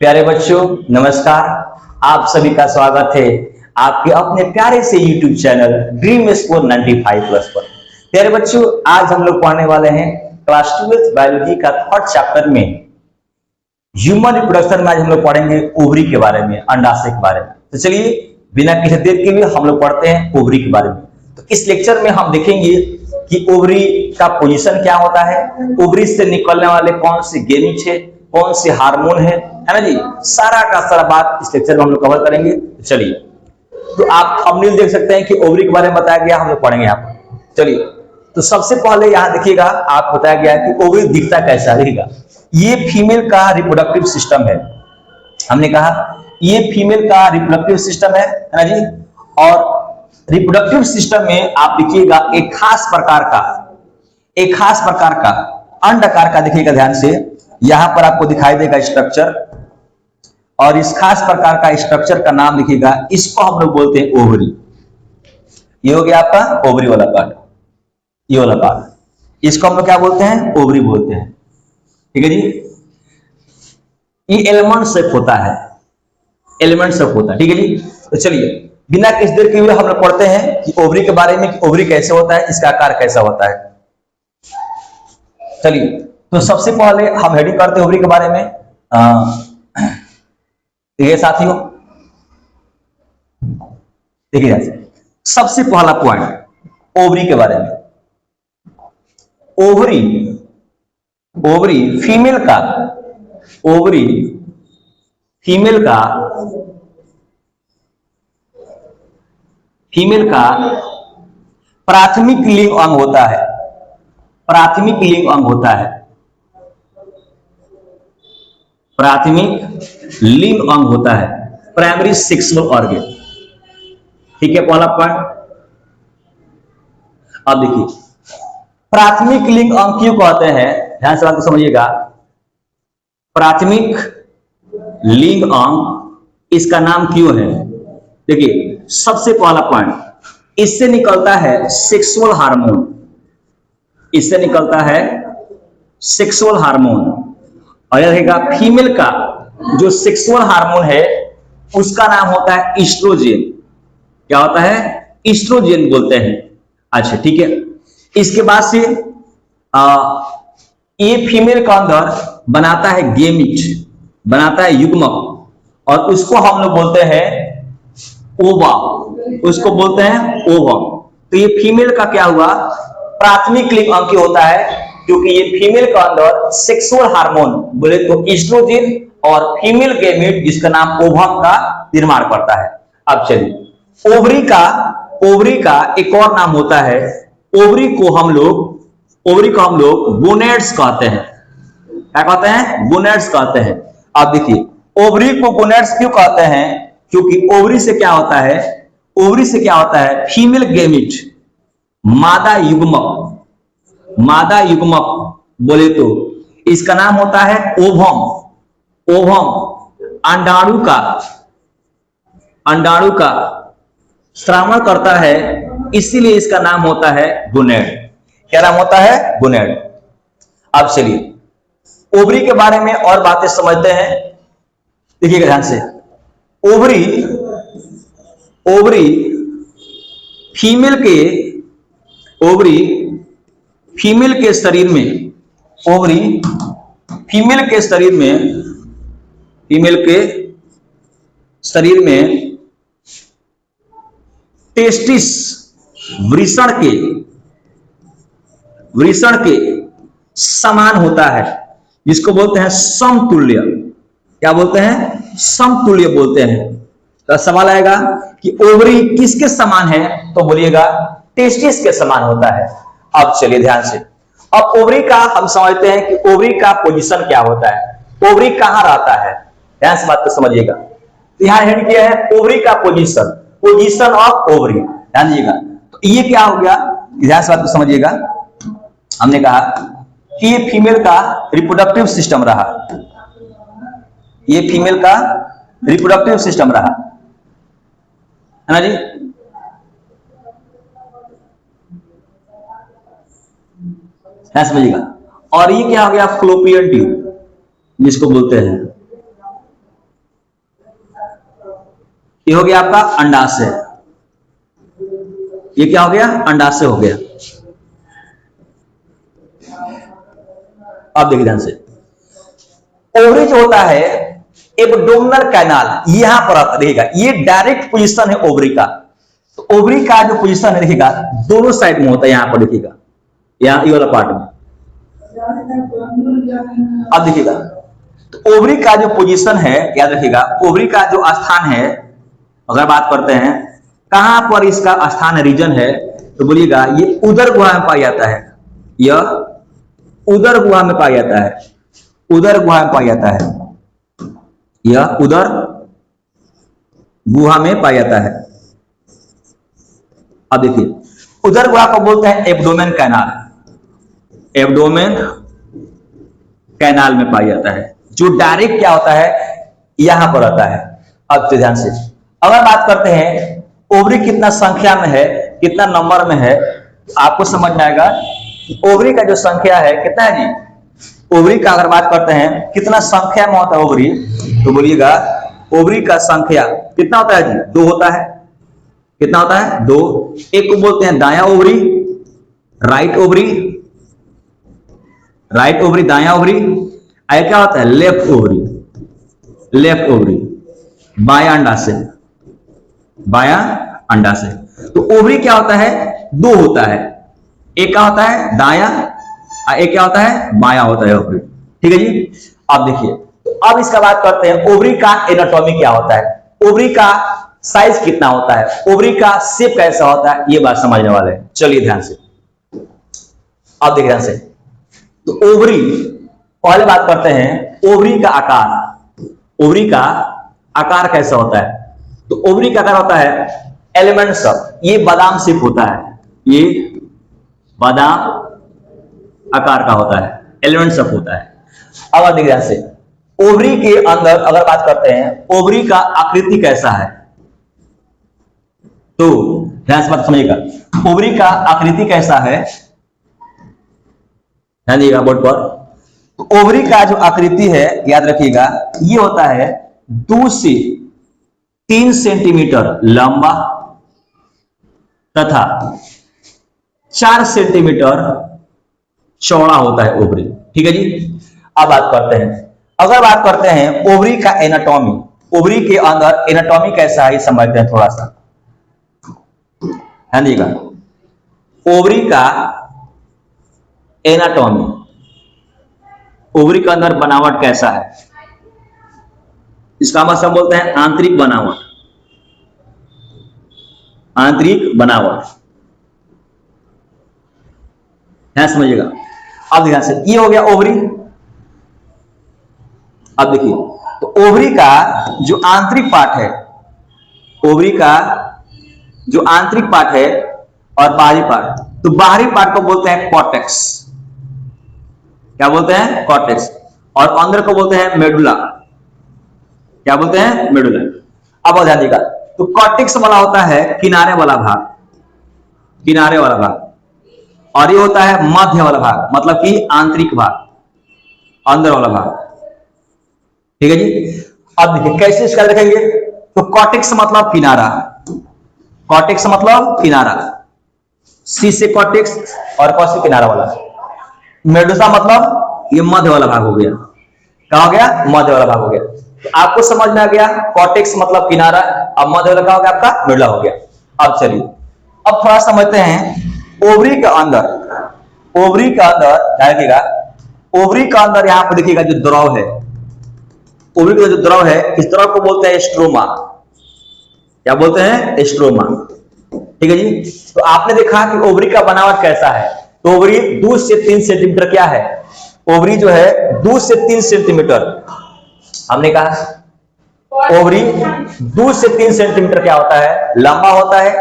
प्यारे बच्चों, नमस्कार। आप सभी का स्वागत है आपके अपने प्यारे से YouTube channel dream score 95 plus पर। प्यारे बच्चों, आज हम लोग पढ़ने वाले हैं क्लास 12 बायोलॉजी का थर्ड चैप्टर में ह्यूमन रिप्रोडक्शन में। आज हम लोग पढ़ेंगे ओवरी के बारे में, अंडाशय के बारे में। तो चलिए बिना किसी देर के लिए हम लोग पढ़ते हैं ओवरी के बारे में। तो इस लेक्चर में हम देखेंगे कि ओवरी का पोजीशन क्या होता है, ओवरी से निकलने वाले कौन से गेमीट है, कौन से हार्मोन है ना जी। सारा का सारा बात इस लेक्चर में हम लोग कवर करेंगे। चलिए, तो आप थंबनेल देख सकते हैं कि ओवरी के बारे में बताया गया, हम लोग पढ़ेंगे यहाँ पर। चलिए, तो सबसे पहले यहाँ देखिएगा, आप बताया गया कि ओवरी दिखता कैसा रहेगा। ये फीमेल का रिप्रोडक्टिव सिस्टम है। हमने कहा ये फीमेल का रिप्रोडक्टिव सिस्टम है ना जी। और रिप्रोडक्टिव सिस्टम में आप देखिएगा एक खास प्रकार का अंडाकार का देखिएगा ध्यान से, यहां पर आपको दिखाई देगा स्ट्रक्चर, और इस खास प्रकार का स्ट्रक्चर का नाम लिखिएगा, इसको हम लोग बोलते हैं ओवरी। ये हो गया आपका ओवरी वाला पार्ट, ये वाला पार्ट, इसको हम लोग क्या बोलते हैं, ओवरी बोलते हैं। ठीक है जी। ये एलिमेंट शेप होता है, एलिमेंट शेप होता है। ठीक है जी। तो चलिए बिना किसी देर के लिए हम लोग पढ़ते हैं कि ओवरी के बारे में, कि ओवरी कैसे होता है, इसका आकार कैसा होता है। चलिए, तो सबसे पहले हम हेडिंग करते हैं ओवरी के बारे में। देखिए साथियों, देखिए सबसे पहला पॉइंट ओवरी के बारे में। ओवरी फीमेल का प्राथमिक लिंग अंग होता है। प्राथमिक लिंग अंग होता है, प्राथमिक लिंग अंग होता है, प्राइमरी सेक्सुअल ऑर्गन। ठीक है, पहला पॉइंट। अब देखिए प्राथमिक लिंग अंग क्यों कहते हैं, ध्यान से बात को समझिएगा। प्राथमिक लिंग अंग इसका नाम क्यों है, देखिए सबसे पहला पॉइंट, इससे निकलता है सेक्सुअल हार्मोन, इससे निकलता है सेक्सुअल हार्मोन। और यह रहेगा फीमेल का जो सेक्सुअल हार्मोन है उसका नाम होता है ईस्ट्रोजेन। क्या होता है, ईस्ट्रोजेन बोलते हैं। अच्छा ठीक है। इसके बाद से ये फीमेल का अंदर बनाता है गेमिट, बनाता है युग्मक, और उसको हम लोग बोलते हैं ओवा, उसको बोलते हैं ओवम। तो ये फीमेल का क्या हुआ, प्राथमिक लिंग अंग होता है, क्योंकि ये फीमेल का अंदर सेक्सुअल हार्मोन बोले तो ईस्ट्रोजेन और फीमेल गेमेट जिसका नाम ओवम का निर्माण करता है। अब चलिए, ओवरी का एक और नाम होता है, ओवरी को हम लोग गोनेड्स कहते हैं। क्या कहते हैं, गोनेड्स कहते हैं। अब देखिए ओवरी को गोनेड्स क्यों कहते हैं, क्योंकि ओवरी से क्या होता है, फीमेल गेमिट, मादा युग्मक बोले तो इसका नाम होता है ओवम। अंडाणु का श्रावण करता है, इसीलिए इसका नाम होता है गोनेड। क्या नाम होता है, गोनेड। अब चलिए ओवरी के बारे में और बातें समझते हैं। देखिएगा ध्यान से, ओवरी फीमेल के शरीर में टेस्टिस वृषण के समान होता है, जिसको बोलते हैं समतुल्य। क्या बोलते हैं, समतुल्य बोलते हैं। तो सवाल आएगा कि ओवरी किसके समान है, तो बोलिएगा टेस्टिस के समान होता है। अब चलिए ध्यान से, अब ओवरी का हम समझते हैं कि ओवरी का पोजीशन क्या होता है, ओवरी कहां रहता है। ध्यान से बात को समझिएगा। तो यहां हेड किया है ओवरी का पोजीशन ऑफ ओवरी। ध्यान दीजिएगा। तो ये क्या हो गया, ध्यान से बात को समझिएगा। हमने कहा कि ये फीमेल का रिप्रोडक्टिव सिस्टम रहा, ये फीमेल का रिप्रोडक्टिव सिस्टम रहा, है ना जी। समझिएगा। और ये क्या हो गया, फ्लोपियन ट्यूब जिसको बोलते हैं, ये हो गया आपका अंडाशय, ये क्या हो गया, अंडाशय हो गया। अब देखिए ध्यान से, ओवरी जो होता है एब्डोमिनल कैनाल यहां पर आता देखिएगा, ये डायरेक्ट पोजीशन है ओवरी का। तो ओवरी का जो पोजीशन है देखिएगा दोनों साइड में होता है, यहां पर देखिएगा, यहां ये वाला पार्ट में। अब देखिएगा तो ओवरी का जो पोजीशन है याद रखिएगा, ओवरी का जो स्थान है, अगर बात करते हैं कहां पर इसका स्थान रीजन है, तो बोलिएगा ये उदर गुहा में पाया जाता है, यह उदर गुहा में पाया जाता है, उदर गुहा में पाया जाता है, यह उदर गुहा में पाया जाता है। अब देखिए उदर गुहा को बोलते हैं एब्डोमेन कैनाल, एब्डोमेन कैनाल में पाया जाता है, जो डायरेक्ट क्या होता है यहां पर आता है। अब तो ध्यान से अगर बात करते हैं ओवरी कितना संख्या में है, कितना नंबर में है, आपको समझ में आएगा ओवरी का जो संख्या है कितना है जी। ओवरी का अगर बात करते हैं कितना संख्या में होता है ओवरी, तो बोलिएगा ओवरी का संख्या कितना होता है जी, 2 होता है। कितना होता है, 2। एक को बोलते हैं दाया ovary, right ovary, right ovary दाया ओवरी, क्या होता है लेफ्ट ओवरी, लेफ्ट ओवरी, बाया अंडाशय, बाया अंडाशय। तो ओवरी क्या होता है, 2 होता है, एक क्या होता है दाया, एक क्या होता है बाया होता है ओवरी, ठीक है जी। अब देखिए तो अब इसका बात करते हैं ओवरी का एनाटॉमी क्या होता है, ओवरी का साइज कितना होता है, ओवरी का शेप कैसा होता है, ये बात समझने वाले हैं। चलिए ध्यान से, अब देखिए ध्यान से, तो ओवरी पहले बात करते हैं ओवरी का आकार, ओवरी का आकार कैसा होता है। तो ओवरी का आकार होता है एलिमेंट शेप, ये बादाम शेप होता है, ये बादाम आकार का होता है, एलिमेंट शेप होता है। अब देखिए ध्यान से, ओवरी के अंदर अगर बात करते हैं ओवरी का आकृति कैसा है, तो ध्यान से बात समझिएगा, ओवरी का आकृति कैसा है, ध्यान दीजिएगा बोर्ड पर। तो ओवरी का जो आकृति है याद रखिएगा, ये होता है 2 से 3 सेंटीमीटर लंबा तथा 4 सेंटीमीटर चौड़ा होता है ओवरी, ठीक है जी। अब बात करते हैं, अगर बात करते हैं ओवरी का एनाटॉमी, ओवरी के अंदर एनाटॉमी कैसा है समझते हैं थोड़ा सा, ध्यान दीजिएगा। ओवरी का एनाटॉमी, ओवरी के अंदर बनावट कैसा है, इसका मतलब बोलते हैं आंतरिक बनावट, आंतरिक बनावट, ध्यान समझिएगा। अब ध्यान से, ये हो गया ओवरी। अब देखिए तो ओवरी का जो आंतरिक पार्ट है, ओवरी का जो आंतरिक पार्ट है और बाहरी पार्ट, तो बाहरी पार्ट को बोलते हैं कॉर्टेक्स, क्या बोलते हैं कॉर्टेक्स, और अंदर को बोलते हैं मेडुला, क्या बोलते हैं मेडुला। अब ध्यान दीजिएगा, तो कॉर्टेक्स वाला होता है किनारे वाला भाग, किनारे वाला भाग, और ये होता है मध्य वाला भाग, मतलब कि आंतरिक भाग, अंदर वाला भाग, ठीक है जी। अब देखिए कैसे इसका देखेंगे, तो कॉर्टेक्स मतलब किनारा, कॉर्टेक्स मतलब किनारा, सी से कॉर्टेक्स और कॉ से किनारा वाला, मेडुसा मतलब ये मध्य वाला भाग हो गया, क्या हो गया मध्य वाला भाग हो गया। तो आपको समझ में आ गया कॉर्टेक्स मतलब किनारा, अब मध्य वाला क्या हो गया आपका मेडुला हो गया। अब चलिए अब थोड़ा समझते हैं ओवरी के अंदर, ओवरी के अंदर देखिएगा, ओवरी के अंदर यहां पर देखिएगा जो द्रव है, ओवरी का जो द्रव है इस द्रव को बोलते हैं स्ट्रोमा, क्या बोलते हैं स्ट्रोमा, ठीक है जी। तो आपने देखा कि ओवरी का बनावट कैसा है, तो ओवरी 2 से 3 सेंटीमीटर क्या है, ओवरी जो है 2 से 3 सेंटीमीटर, हमने कहा ओवरी 2 से 3 सेंटीमीटर क्या होता है लंबा होता है,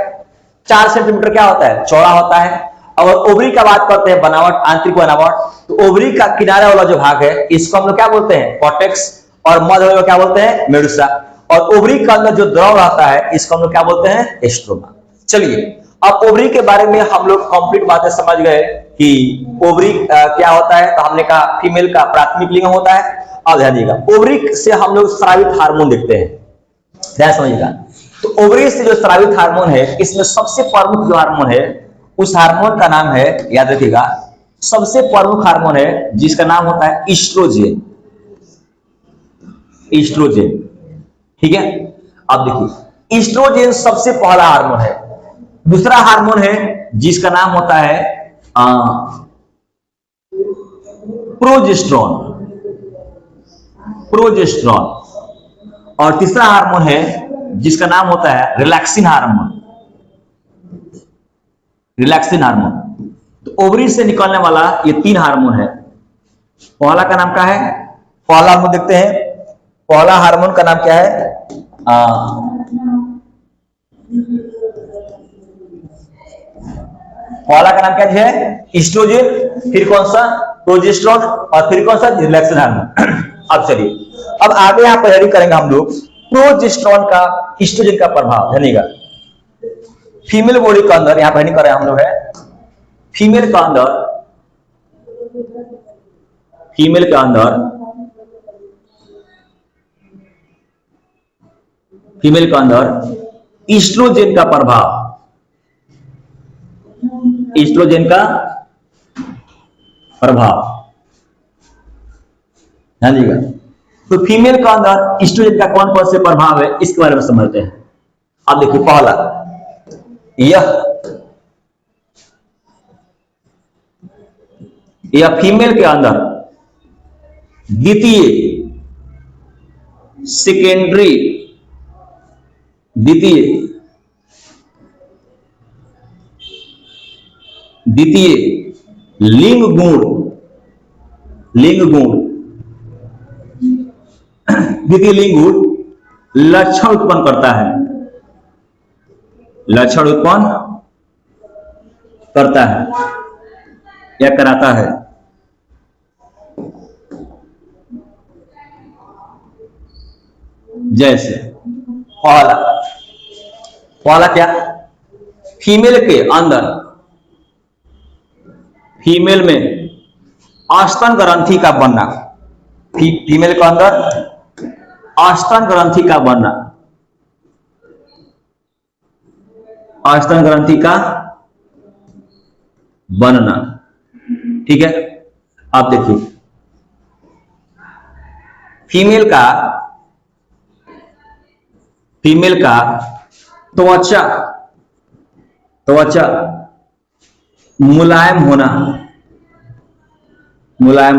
4 सेंटीमीटर क्या होता है चौड़ा होता है। और ओवरी का बात करते हैं बनावट, आंतरिक बनावट, तो ओवरी का किनारे वाला जो भाग है इसको हम लोग क्या बोलते हैं कॉर्टेक्स, और मध्य वाला क्या बोलते हैं मेडुसा, और ओवरी के अंदर जो द्रव रहता है इसको हम लोग क्या बोलते हैं स्ट्रोमा। चलिए अब ओवरी के बारे में हम लोग कंप्लीट बातें समझ गए कि ओवरी क्या होता है, तो हमने कहा फीमेल का प्राथमिक लिंग होता है। अब ध्यान दीजिएगा, ओवरी से हम लोग स्रावित हार्मोन देखते हैं, ध्यान समझिएगा। ओवरी से जो स्रावित हार्मोन है, इसमें सबसे प्रमुख जो हार्मोन है, उस हार्मोन का नाम है, याद रखिएगा, सबसे प्रमुख हार्मोन है जिसका नाम होता है ईस्ट्रोजेन। ईस्ट्रोजेन, ठीक है। अब देखिए, ईस्ट्रोजेन सबसे पहला हार्मोन है। दूसरा हार्मोन है जिसका नाम होता है प्रोजेस्टेरॉन। प्रोजेस्टेरॉन। और तीसरा हार्मोन है जिसका नाम होता है रिलैक्सिन हार्मोन। Relaxin hormone. तो ओवरी से निकलने वाला ये 3 हार्मोन है। पहला का नाम क्या है? पहला हार्मोन देखते हैं। पहला हार्मोन का नाम क्या है? पहला का नाम क्या है? ईस्ट्रोजेन। फिर कौन सा? प्रोजेस्टेरॉन। और फिर कौन सा? Relaxin hormone. अब चलिए, अब आगे यहां पर स्टडी करेंगे हम लोग प्रोजेस्टेरॉन का ईस्ट्रोजेन का प्रभाव। जानिएगा, फीमेल बॉडी के अंदर, यहां पर नहीं कर रहे हम लोग है, फीमेल के अंदर, फीमेल के अंदर, फीमेल के अंदर ईस्ट्रोजेन का प्रभाव, ईस्ट्रोजेन का प्रभाव, जानिएगा। तो फीमेल के अंदर ईस्ट्रोजेन का कौन कौन से प्रभाव है, इसके बारे में समझते हैं। अब देखिए, पहला, यह फीमेल के अंदर द्वितीय, सेकेंडरी, द्वितीय लिंग गुण, द्वितीय लिंग गुण लक्षण उत्पन्न करता है, लक्षण उत्पन्न करता है या कराता है। जैसे पहला क्या? फीमेल के अंदर, फीमेल में स्तन ग्रंथि का बनना, फीमेल के अंदर स्तन ग्रंथि का बनना, स्तन ग्रंथि का बनना, ठीक है। आप देखिए, फीमेल का त्वचा मुलायम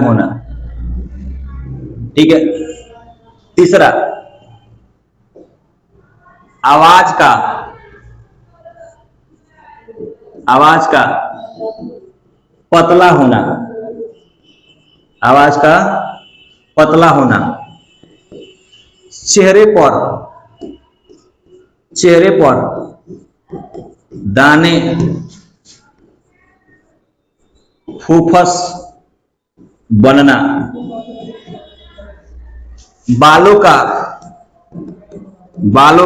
होना, ठीक है। तीसरा, आवाज का पतला होना, चेहरे पर दाने, फूफस बनना, बालों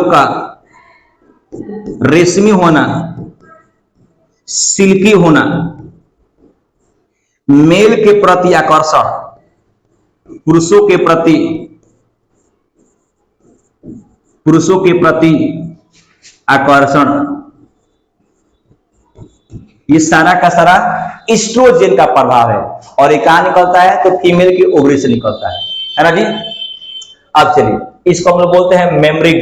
का रेशमी होना, सिल्की होना, मेल के प्रति आकर्षण, पुरुषों के प्रति आकर्षण, ये सारा का सारा ईस्ट्रोजेन का प्रभाव है। और ये कहां निकलता है? तो फीमेल की ओवरी से निकलता है ना जी। अब चलिए, इसको हम लोग बोलते हैं मेमरी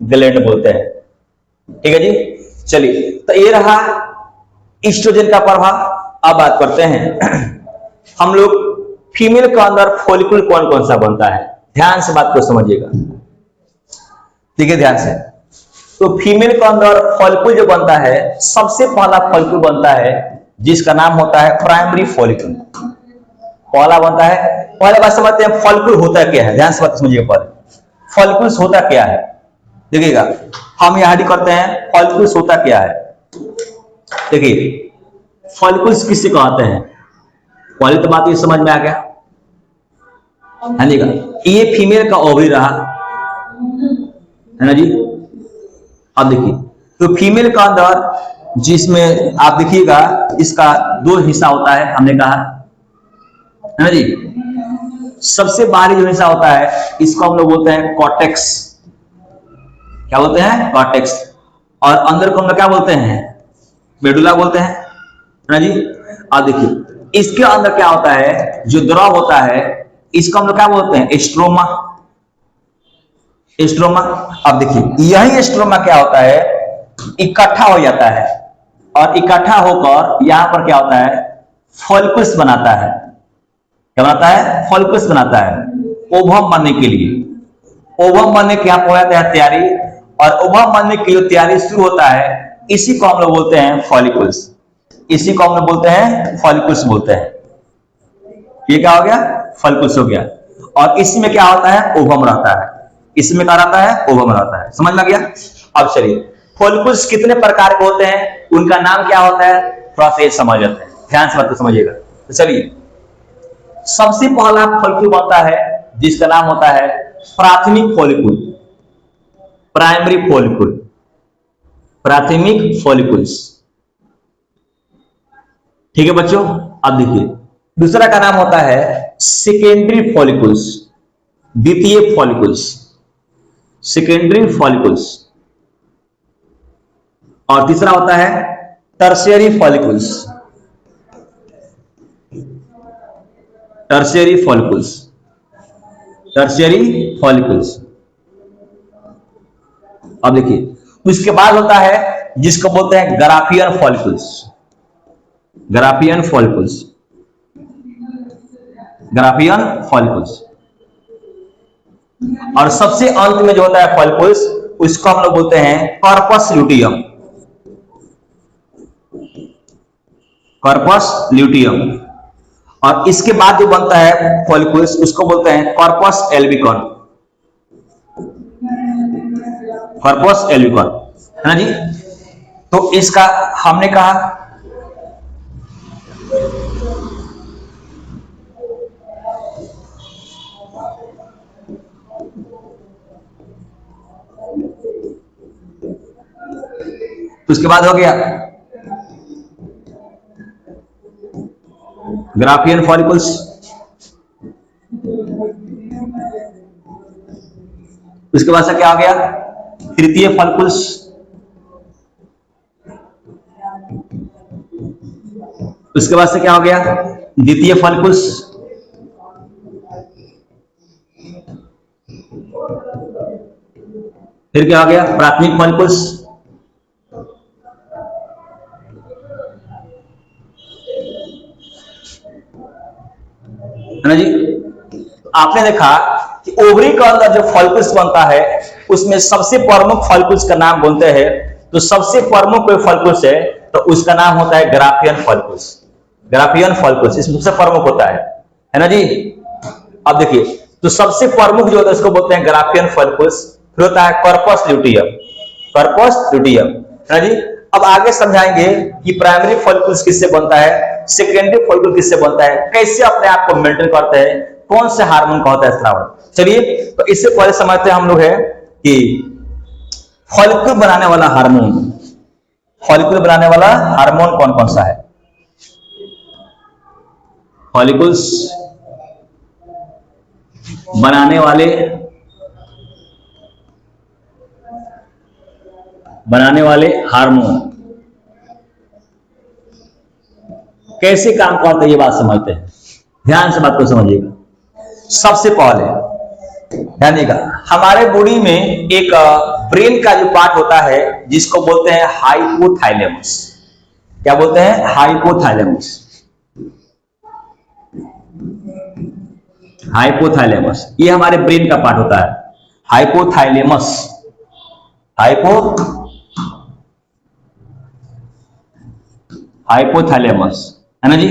ग्लैंड बोलते हैं, ठीक है जी। चलिए, तो ये रहा ईस्ट्रोजेन का प्रभाव। अब बात करते हैं हम लोग फीमेल के अंदर फॉलिकल कौन कौन सा बनता है। ध्यान से बात को समझिएगा, ठीक है, ध्यान से। तो फीमेल के अंदर फॉलिकल जो बनता है, सबसे पहला फॉलिकल बनता है जिसका नाम होता है प्राइमरी फॉलिकल। पहला बनता है। पहले बात समझते हैं फॉलिकल होता क्या है। ध्यान से बात समझिएगा। पहले फॉलिकल्स होता क्या है, देखिएगा। हम यहां करते हैं फॉलिकल्स होता क्या है। देखिए, फॉलिकल्स किससे कहते हैं? पहले तो बात ये समझ में आ गया, है ना। ये फीमेल का ओवरी रहा, है ना जी। अब देखिए, तो फीमेल का अंदर जिसमें आप देखिएगा इसका 2 हिस्सा होता है, हमने कहा, है ना जी। सबसे बाहरी जो हिस्सा होता है इसको हम लोग बोलते हैं कॉर्टेक्स। क्या बोलते हैं? कॉर्टेक्स। और अंदर को हम लोग क्या बोलते हैं? मेडुला बोलते हैं, है ना जी। अब देखिए इसके अंदर क्या होता है, जो द्रव होता है इसको हम लोग क्या बोलते हैं? स्ट्रोमा। स्ट्रोमा। अब देखिए यही स्ट्रोमा क्या होता है, इकट्ठा हो जाता है और इकट्ठा होकर यहां पर क्या होता है? फॉलिकल्स बनाता है। क्या बनाता है? फॉलिकल्स बनाता है ओवम बनने के लिए। ओवम बनने की आप हो जाता है तैयारी, और ओवम बनने की जो तैयारी शुरू होता है इसी को हम लोग बोलते हैं फॉलिकल्स। इसी को हम लोग बोलते हैं फॉलिकल्स बोलते हैं। ये क्या हो गया? फॉलिकल्स हो गया। और इसमें क्या होता है? ओवम रहता है। इसमें क्या रहता है? ओवम रहता है। समझ में गया? अब चलिए फॉलिकल्स कितने प्रकार के होते हैं, उनका नाम क्या होता है, थोड़ा सा समझ लेते हैं, ध्यान से बात को समझिएगा। तो चलिए सबसे पहला फॉलिकल बनता है जिसका नाम होता है प्राथमिक फॉलिकल। प्राइमरी फॉलिकल, प्राथमिक फॉलिकल्स। ठीक है बच्चों। अब देखिए दूसरा का नाम होता है सेकेंडरी फॉलिकल्स, द्वितीय फॉलिकल्स, सेकेंडरी फॉलिकल्स। और तीसरा होता है tertiary follicles, tertiary follicles, tertiary follicles. अब देखिए उसके बाद होता है जिसको बोलते हैं Graafian follicles, Graafian follicles, Graafian follicles. और सबसे अंत में जो होता है फॉलिकल्स उसको हम लोग बोलते हैं कॉर्पस ल्यूटियम, कॉर्पस ल्यूटियम। और इसके बाद जो बनता है फॉलिकल्स उसको बोलते हैं कॉर्पस एल्बिकम, कॉर्पस एल्बिकम, है ना जी। तो इसका हमने कहा उसके बाद हो गया ग्राफियन फॉलिकल्स। उसके बाद से क्या हो गया? तृतीय फॉलिकल्स। उसके बाद से क्या हो गया? द्वितीय फॉलिकल्स। फिर क्या हो गया? प्राथमिक फॉलिकल्स। है ना जी। आपने देखा कि ओवरी के अंदर जो फॉलिकल्स बनता है उसमें सबसे प्रमुख फॉलिकल्स का नाम बोलते हैं। तो सबसे प्रमुख कोई फॉलिकल्स है तो उसका नाम होता है ग्राफियन फॉलिकल्स, ग्राफियन फॉलिकल्स इसमें सबसे प्रमुख होता है ना जी। अब देखिए तो सबसे प्रमुख जो होता है उसको बोलते हैं ग्राफियन फॉलिकल्स। फिर होता है कॉर्पस ल्यूटियम, कॉर्पस ल्यूटियम, है ना जी। अब आगे समझाएंगे कि प्राइमरी फॉलिकल्स किससे बनता है, सेकेंडरी फॉलिकल किससे बनता है, कैसे अपने आप को मेंटेन करते हैं, कौन से हार्मोन का होता है स्राव। चलिए तो इससे पहले समझते हैं हम लोग है कि फॉलिकल बनाने वाला हार्मोन, फॉलिकल बनाने वाला हार्मोन कौन कौन सा है। फॉलिकल्स बनाने वाले हार्मोन कैसे काम करते हैं ये बात समझते हैं, ध्यान से बात को समझिएगा। सबसे पहले ध्यान देगा हमारे बॉडी में एक ब्रेन का जो पार्ट होता है जिसको बोलते हैं हाइपोथैलेमस। क्या बोलते हैं? Hypothalamus, hypothalamus. ये हमारे ब्रेन का पार्ट होता है हाइपोथैलेमस, हाइपोथैलेमस, है ना जी।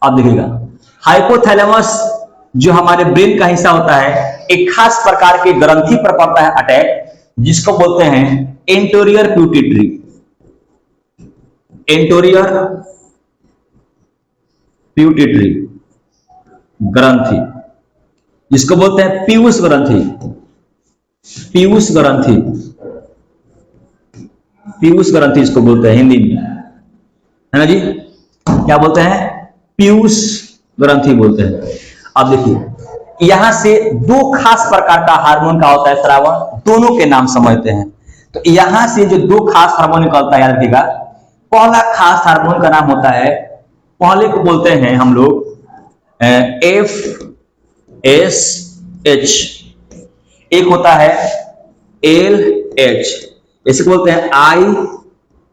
अब देखिएगा हाइपोथैलेमस जो हमारे ब्रेन का हिस्सा होता है एक खास प्रकार के ग्रंथि पर पड़ता है अटैक, जिसको बोलते हैं एंटेरियर पिट्यूटरी, एंटेरियर पिट्यूटरी ग्रंथि, जिसको बोलते हैं पीयूष ग्रंथि, पीयूष ग्रंथि, पीयूष ग्रंथि इसको बोलते हैं हिंदी में, है ना जी। क्या बोलते हैं? पीयूष ग्रंथि बोलते हैं। अब देखिए यहां से दो खास प्रकार का हार्मोन का होता है श्रावण, दोनों के नाम समझते हैं। तो यहां से जो दो खास हार्मोन निकलता है, याद रखिएगा। पहला खास हार्मोन का नाम होता है, पहले को बोलते हैं हम लोग FSH, एक होता है LH, इसे बोलते हैं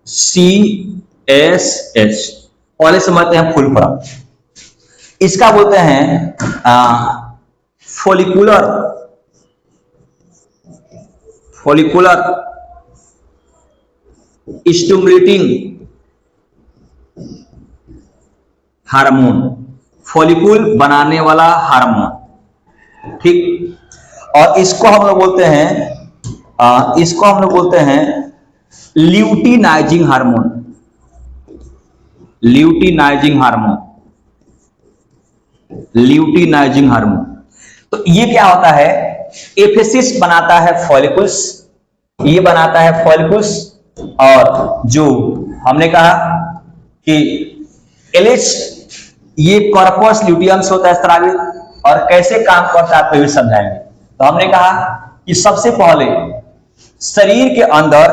ICSH। पहले समझते हैं फुल फॉर्म, इसका बोलते हैं फॉलिकुलर स्टिमुलेटिंग हार्मोन, फॉलिकुल बनाने वाला हार्मोन, ठीक। और इसको हम लोग बोलते हैं ल्यूटिनाइजिंग हार्मोन, ल्यूटिनाइजिंग हार्मोन। तो ये क्या होता है, एफएसएच बनाता है फॉलिकल्स, ये बनाता है फॉलिकल्स, और जो हमने कहा कि एलएच ये कॉर्पस ल्यूटियम से होता है स्रावित, और कैसे काम करता है आपको भी समझाएंगे। तो हमने कहा कि सबसे पहले शरीर के अंदर,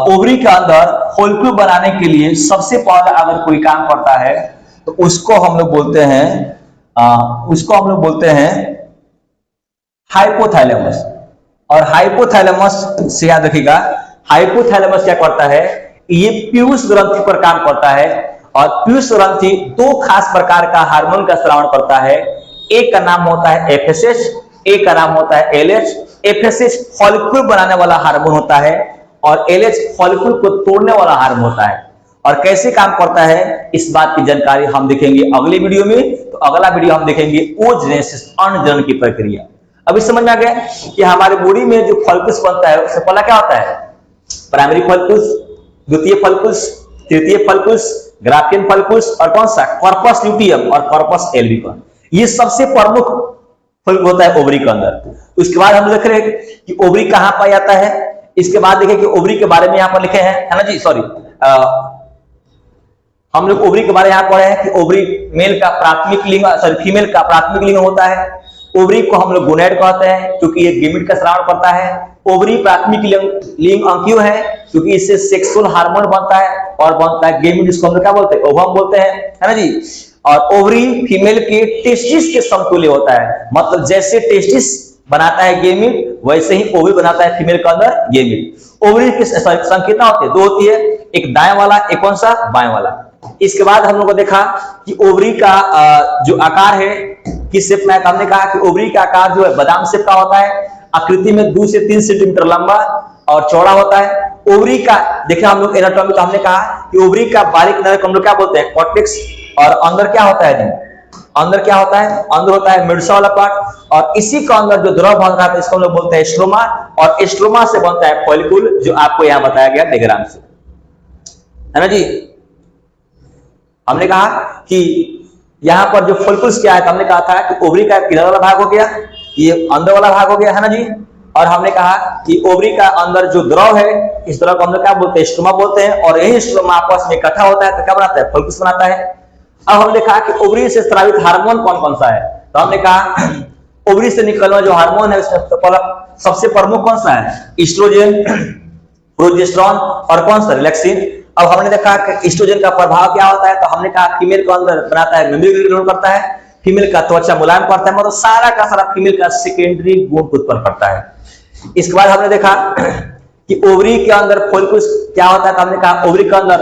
ओवरी के अंदर फॉलिकल बनाने के लिए सबसे पहले अगर कोई काम करता है तो उसको हम लोग बोलते हैं हाइपोथैलेमस। और हाइपोथैलेमस से याद रखिएगा, हाइपोथैलेमस क्या करता है, ये पीयूष ग्रंथि पर काम करता है। और पीयूष ग्रंथि दो खास प्रकार का हार्मोन का स्राव करता है, एक का नाम होता है एफएसएच, एक का नाम होता है एलएच। एफएसएच फॉलिकल बनाने वाला हार्मोन होता है, और एलएच फॉलिकल को तोड़ने वाला हार्मोन होता है। और कैसे काम करता है इस बात की जानकारी हम देखेंगे अगले वीडियो में। तो अगला वीडियो हम देखेंगे ओजेनेसिस, अंडजनन की प्रक्रिया। अभी समझ में आ गया कि हमारे बॉडी में जो फॉलिकल्स बनता है उससे पहला क्या होता है, प्राइमरी फॉलिकल्स, द्वितीय फॉलिकल्स, तृतीय फॉलिकल्स, ग्राफियन फॉलिकल्स, और कौन सा कॉर्पस ल्यूटियम और कॉर्पस एल्बिकम। ये सबसे प्रमुख फॉलिकल होता है ओवरी के अंदर। उसके बाद हम देख रहे हैं कि ओवरी कहां पाया जाता है। इसके बाद देखें कि ओवरी के बारे में यहां पर लिखे हैं, है ना जी, सॉरी, हम लोग ओवरी के बारे में यहां पढ़े हैं कि ओवरी मेल का प्राथमिक लिंग, सॉरी फीमेल का प्राथमिक लिंग होता है। ओवरी को हम लोग गोनेड कहते हैं क्योंकि ये गेमिट का स्राव करता है। ओवरी प्राथमिक लिंग क्यों है, क्योंकि इससे सेक्सुअल हार्मोन बनता है और बनता है गेमिट, जिसको हम लोग क्या बोलते हैं, ओवम बोलते हैं, है ना जी। और ओवरी फीमेल के टेस्टिस के समतुल्य होता है, मतलब जैसे टेस्टिस बनाता है गेमिट, वैसे ही ओवरी बनाता है फीमेल के अंदर गेमिट। ओवरी की संकेतना होती है, दो होती है, एक दाएं वाला, एक कौन सा, बाएं वाला। इसके बाद हम लोग को देखा कि ओवरी का जो आकार है किस शेप में, हमने कहा कि ओवरी का आकार जो है बादाम शेप का होता है, आकृति में 2 से 3 सेंटीमीटर लंबा और चौड़ा होता है। ओवरी का देखिए हम लोग एनाटॉमी, तो हमने कहा कि ओवरी का बारीक नरक हम लोग क्या बोलते हैं, कॉर्टेक्स। और अंदर क्या होता है जी, अंदर क्या होता है, अंदर होता है मेडुसा वाला पार्ट, और इसी का अंदर जो द्रव बन रहा है इसको हम लोग बोलते हैं स्ट्रोमा, और स्ट्रोमा से बनता है फॉलिकल, जो आपको यहां बताया गया डायग्राम से, है ना जी। हमने कहा कि यहां पर जो फॉलिकल्स क्या है, तो हमने कहा था कि ओवरी का किधर वाला भाग हो गया, ये अंदर वाला भाग हो गया, है ना जी। और हमने कहा कि ओवरी का अंदर जो द्रव है, इस द्रव को हम लोग क्या बोलते हैं, स्ट्रोमा बोलते हैं, और यही स्ट्रोमा आपस में इकट्ठा होता है तो क्या बनाता है, फॉलिकल्स बनाता है। अब हमने कहा कि ओवरी से स्रावित हार्मोन कौन कौन सा है, तो हमने कहा ओवरी से निकलने जो हार्मोन है उसमें सबसे प्रमुख कौन सा है, एस्ट्रोजन, प्रोजेस्टेरोन, और कौन सा, रिलैक्सिन। अब हमने देखा कि एस्ट्रोजन का प्रभाव क्या होता है, तो हमने कहा फीमेल के अंदर बनाता है, मेमोरी ग्रहण करता है, फीमेल का त्वचा मुलायम करता है, मतलब सारा का सारा फीमेल का सेकेंडरी गुण उत्पन्न करता है। इसके बाद हमने देखा कि ओवरी के अंदर फॉलिकल्स क्या होता है, तो हमने कहा ओवरी के अंदर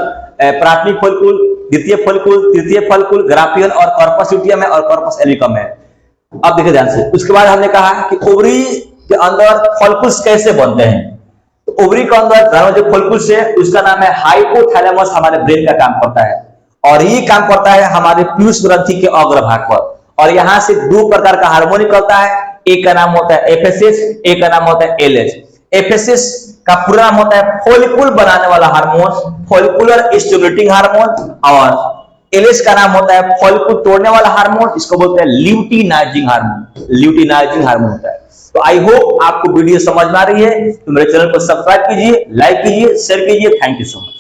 प्राथमिक फॉलिकल, द्वितीय फॉलिकल, तृतीय फॉलिकल, ग्राफियन और कॉर्पस ल्यूटियम है, और कॉर्पस एल्बिकम है। अब देखिए ध्यान से, उसके बाद हमने कहा कि ओवरी के अंदर फॉलिकल्स कैसे बनते हैं। तो ओवरी के अंदर जो फॉलिकल्स है उसका नाम है हाइपोथैलेमस, हमारे ब्रेन का काम करता है, और ये काम करता है हमारे पीयूष ग्रंथि के अग्रभाग पर। और यहां से 2 प्रकार का हार्मोन निकलता है, एक का नाम होता है एफएसएच, एक का नाम होता है एलएच। एफएसएच का पूरा नाम होता है फॉलिकल बनाने वाला हार्मोन, फॉलिकुलर स्टिमुलेटिंग हार्मोन, और एलएच का नाम होता है फॉलिकल तोड़ने वाला हार्मोन, इसको बोलते हैं ल्यूटिनाइजिंग हार्मोन, ल्यूटिनाइजिंग हार्मोन होता है। तो आई होप आपको वीडियो समझ में आ रही है, तो मेरे चैनल को सब्सक्राइब कीजिए, लाइक कीजिए, शेयर कीजिए। Thank you so much.